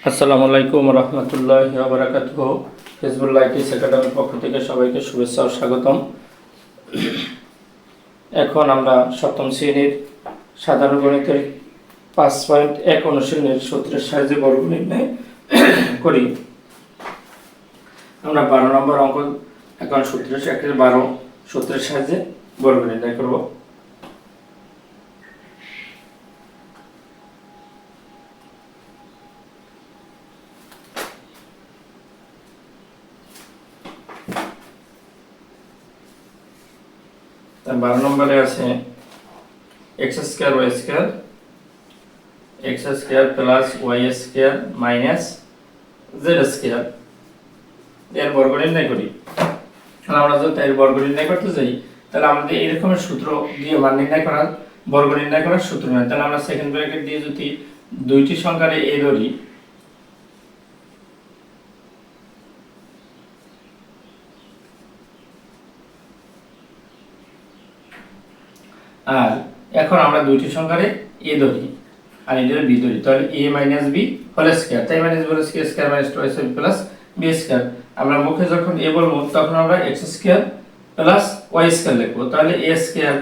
আসসালামু আলাইকুম রহমতুল্লাহি ওয়া বারাকাতুহু। হিজবুল্লাহ আইটিএস একাডেমির পক্ষ থেকে সবাইকে শুভেচ্ছা ও স্বাগতম। এখন আমরা সপ্তম শ্রেণীর সাধারণ গণিতের 5.1 অনুশীলনের সূত্রের সাহায্যে বর্গ নির্ণয় করি। আমরা 12 নম্বর অঙ্ক এখন সূত্রের 1-12 সূত্রের সাহায্যে বর্গ নির্ণয় করব। তার 12 নম্বরে আছে x² y² plus y² minus z² এর বর্গ নির্ণয় করি। আমরা যদি এর বর্গ নির্ণয় করতে যাই তাহলে আমাদের এরকমের সূত্র দিয়ে মান নির্ণয় করার বর্গ নির্ণয় করার সূত্র নয়। তাহলে আমরা সেকেন্ড ব্র্যাকেট দিয়ে যদি দুইটি সংখ্যার a ধরি, আর এখন আমরা দুইটি সংখ্যার a ধরি আর এটার b ধরি, তাহলে a - b হোল স্কয়ার, তাই minus b whole square square minus 2ab plus b square. আমরা মুখে যখন a বলবো তখন আমরা x² প্লাস y² লিখব, তাহলে a square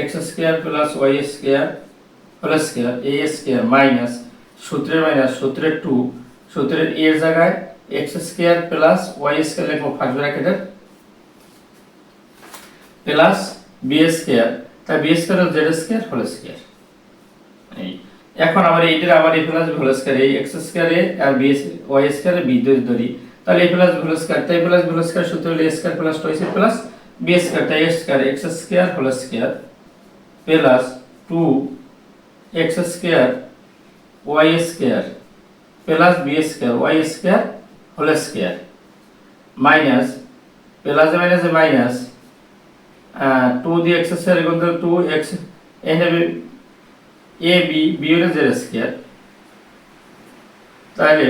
x² plus y² whole square a square minus সূত্রের 2 সূত্রের a এর জায়গায় x² প্লাস y² লিখব ফার্স্ট ব্র্যাকেটের প্লাস b স্কয়ার, তাই b স্কয়ার ও z² হোল স্কয়ার। এখন আমরা এইটার আবার a plus b whole square, এই x² এ আর b y² এ b ধরি, তাহলে a plus b whole square, তাই প্লাস b হোল স্কয়ার সূত্র হলো a square plus 2ac plus b square, তাই a square x² whole square plus 2x² y² plus b square y² whole square minus plus minus minus 2 দিয়ে x² গুণ করে 2x এখানে ab b হলো z², তাহলে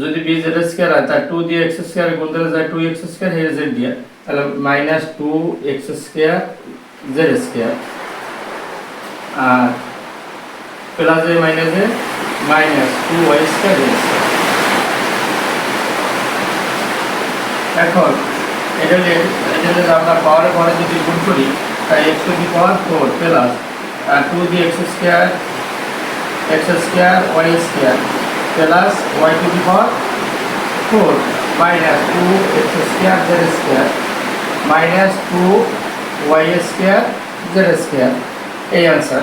যদি b z² হয় তাহলে 2 দিয়ে x² গুণ করে যায় 2x² হয়ে z দিয়ে, তাহলে minus 2x² z² R plus a minus A minus 2y² z²। এখন এটা আমরা পাওয়ারে পরে যদি গুণ করি তাই x to the power 4 plus 2 দিয়ে x² y² plus y to the power 4 minus 2x² z² minus 2y² z²। এই आंसर।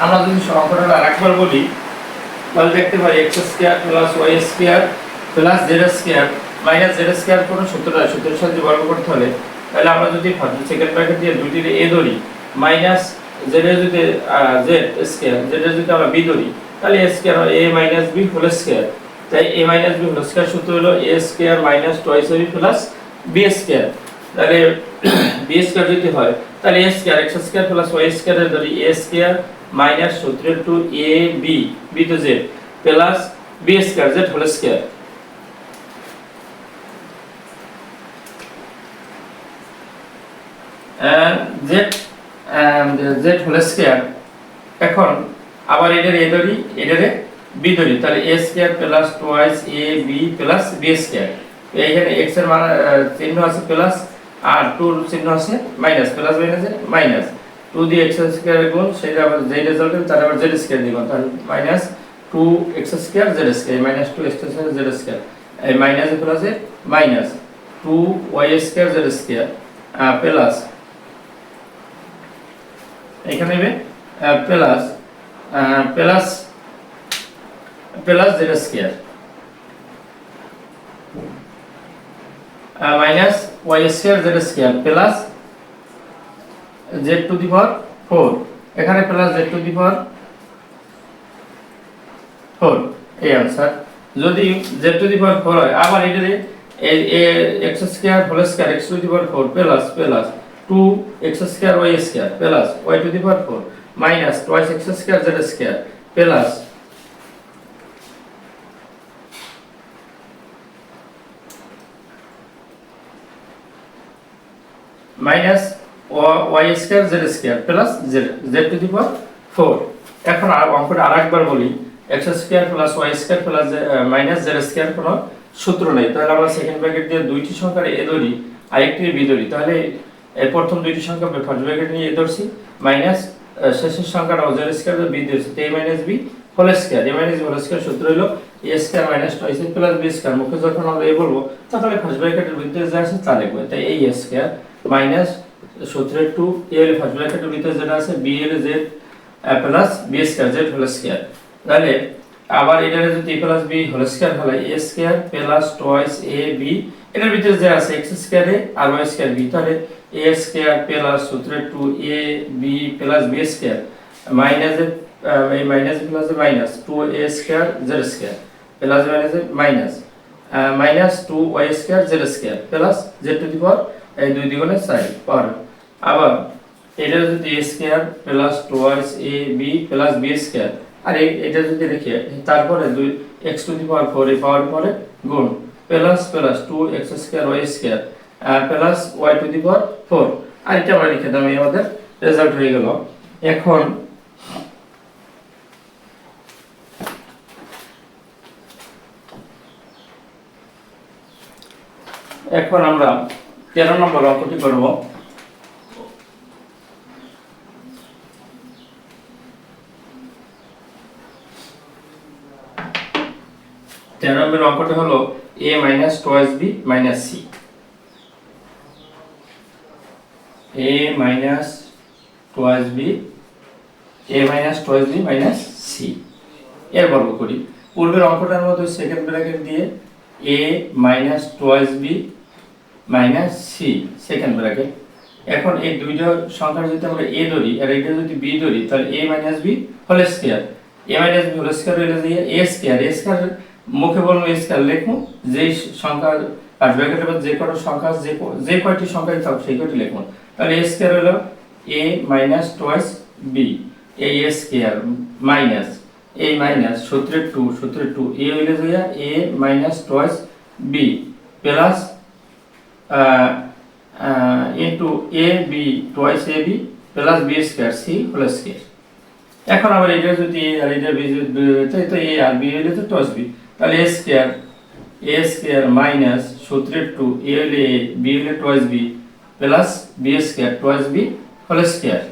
আমরা যদি সমাকলন আরেকবার বলি তাহলে দেখতে পারি x² plus y² plus z² minus z² কোন সূত্রের সাথে বর্গ করতে হলে, তাহলে আমরা যদি সেকেন্ড ব্র্যাকেট দিয়ে দুইটির a ধরি মাইনাস z এর যদি z² এর যদি আমরা b ধরি তাহলে a square a - b whole square, তাই a - b হোল স্কয়ার সূত্র হলো a square minus 2ab plus b square. তাহলে b স্কয়ার যদি হয় তাহলে a square x² plus y² এর ধরি a স্কয়ার মাইনাস সূত্রের 2ab b তো z plus b square z whole square z whole square. এখন আবার এটার a ধরি এটার b ধরি, তাহলে a square plus 2ab plus b square. এইখানে x এর মান চিহ্ন আছে প্লাস আর 2 এর চিহ্ন আছে মাইনাস, প্লাস মাইনাসে মাইনাস 2 দিয়ে x স্কয়ার গুণ সেটা আবার z রেজাল্ট হবে, তার আবার z স্কয়ার দিব, তাহলে minus 2x square z square minus 2x square z square এই মাইনাসে প্লাসে minus 2y square z square plus এখানে হবে plus plus plus z square minus y square z square plus z to the power 4, এখানে plus z to the power 4 এই answer. যদি z to the power 4 হয় আবার এটারে x square whole square x to the power 4 plus plus 2x square y square plus y to the power 4 minus 2x square z square plus minus y² z² plus z to the power 4। এখন আর অঙ্কটা আরেকবার বলি x square plus y square plus minus z square কোনো সূত্র নেই। তাহলে আমরা সেকেন্ড ব্র্যাকেট দিয়ে দুইটি সংখ্যার a ধরি আরেকটি b ধরি, তাহলে এই প্রথম দুইটি সংখ্যা ফার্স্ট ব্র্যাকেট নিয়ে a ধরছি মাইনাস শেষের সংখ্যাটা z স্কয়ার b ধরছি, a minus b whole square, a minus b whole square সূত্র হলো a square minus 2ac plus b square. মুখে যখন আমরা a বলবো তাহলে ফার্স্ট ব্র্যাকেটের ভিতরে যা আছে তা লিখব, তাই a স্কয়ার মাইনাস সূত্রের 2 a হলো ফার্স্ট ব্র্যাকেটের ভিতরে যেটা আছে b হলো z plus b square z whole square. তাহলে আবার এটা যদি a plus b whole square হলে a square plus twice ab, এটার ভিতরে যা আছে x স্কয়ার a আর y স্কয়ার b, তাহলে a স্কয়ার প্লাস সূত্রের 2ab plus b square minus এই minus plus minus 2a square z square plus minus minus minus 2y square z square plus z to the power এই দুই দ্বিগুণে 4 power. আবার এটা যদি a square plus twice ab plus b square, আর এটা যদি রেখে তারপরে 2x টু দি পাওয়ার 4 এই পাওয়ার পরে গুণ plus plus 2x square y square plus y to the power 4, আর এটা আমরা লিখে দিলাম, আমাদের রেজাল্ট হয়ে গেল। এখন আমরা 13 নম্বর অঙ্কটি করব। নম্বর অঙ্কটা হলো a minus 2b minus c, a minus 2b minus c এর বর্গ করি। পূর্বের অঙ্কটার মতো সেকেন্ড ব্র্যাকেট দিয়ে a minus 2b minus c second bracket. এখন এই দুইটা সংখ্যা যদি আমরা a ধরি আর এটা যদি b ধরি তাহলে a minus b whole square, a minus b whole square হলো যে a স্কয়ার, a স্কয়ার মুখে বলবো a স্কয়ার লিখবো, যেই সংখ্যা আর ব্র্যাকেটের মধ্যে যে কোনো সংখ্যা যে কয়টি সংখ্যাই থাকুক সেই কয়টি লিখবো। তাহলে a স্কয়ার হলো a minus twice b, a square minus a minus সূত্রের 2 a হইলো যে a minus twice b plus into ab twice ab plus b square c whole square. এখন আবার এটা যদি আর এটা b যদি তো a আর b হইলো তো টয়েস b, তাহলে a স্কয়ার মাইনাস সূত্রের 2 a হইলো a b হইলো twice b plus b square twice b whole square.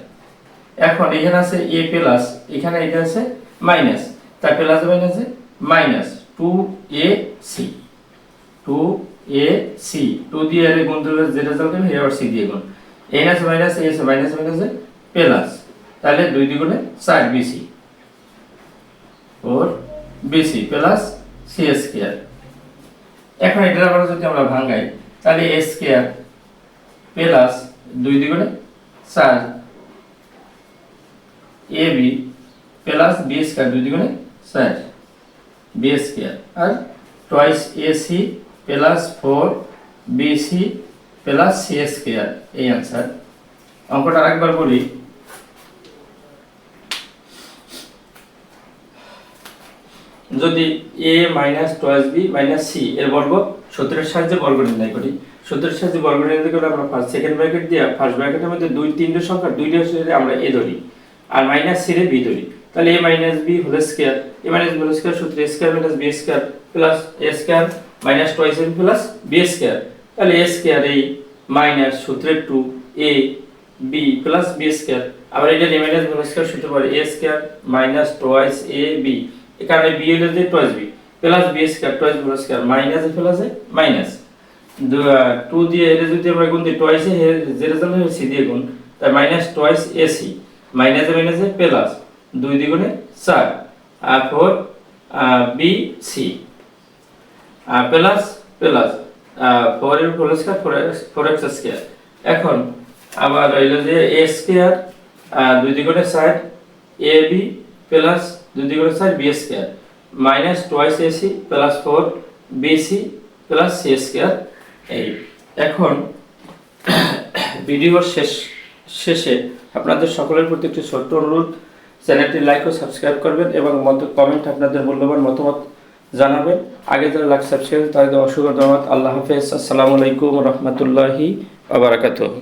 এখন এখানে আছে a প্লাস এখানে এটা আছে মাইনাস, তাই প্লাস মাইনাসে মাইনাস 2ac 2 দিয়ে এর গুণ দিলে যে রেজাল্ট হবে এর c দিয়ে গুণ, a আছে মাইনাস a আছে মাইনাস মাইনাসে প্লাস, তাহলে 2 দ্বিগুণে 4bc 4bc plus c square. এখন এটা আবার যদি আমরা ভাঙাই তাহলে a স্কয়ার প্লাস 2 দ্বিগুণে 4 ab প্লাস b স্কয়ার 2 দ্বিগুণে 4 b স্কয়ার আর twice ac plus 4bc plus c square, এই आंसर। অঙ্কটা আরেকবার বলি, যদি a minus 2b minus c এর বর্গ সূত্রের সাহায্যে বর্গ নির্ণয় করি। সূত্রের সাহায্যে বর্গ নির্ণয় করলে আমরা ফার্স্ট সেকেন্ড ব্র্যাকেট দিয়ে ফার্স্ট ব্র্যাকেটের মধ্যে দুই তিনটে সংখ্যা দুইটা সাথে আমরা a ধরি আর মাইনাস c এর b ধরি, তাহলে a minus b whole square, a minus b whole square সূত্রে a square minus b square plus a square minus twice a plus b square, তাহলে a স্কয়ার এই মাইনাস সূত্রের 2 a b plus b square, আবার এটা a minus b whole square সূত্র পড়ে a square minus twice a b, এখানে b হলো যে twice b plus b square twice whole square minus a plus a minus 2 দিয়ে এটা যদি আমরা গুণ দিই টয়েস এ যে রেজাল্ট হবে c দিয়ে গুণ, তাই minus toys ac minus a plus 2 দ্বিগুণে 4 আর 4 bc প্লাস প্লাস 4 এর হোল স্কয়ার 4x স্কয়ার। এখন আবার হইলো যে a স্কয়ার 2 দ্বিগুণে 4 ab প্লাস 2 দ্বিগুণে 4 b square minus toys ac plus 4 bc plus c square. এই এখন ভিডিওর শেষে আপনাদের সকলের প্রতি একটি ছোট্ট অনুরোধ, চ্যানেলটি লাইক ও সাবস্ক্রাইব করবেন এবং কমেন্ট আপনাদের মূল্যবান মতামত জানাবেন। আগে যারা লাইক সাবস্ক্রাইব তাদের অসংখ্য ধন্যবাদ। আল্লাহ হাফেজ। আসসালামু আলাইকুম ওয়া রাহমাতুল্লাহি ওয়া বারাকাতুহু।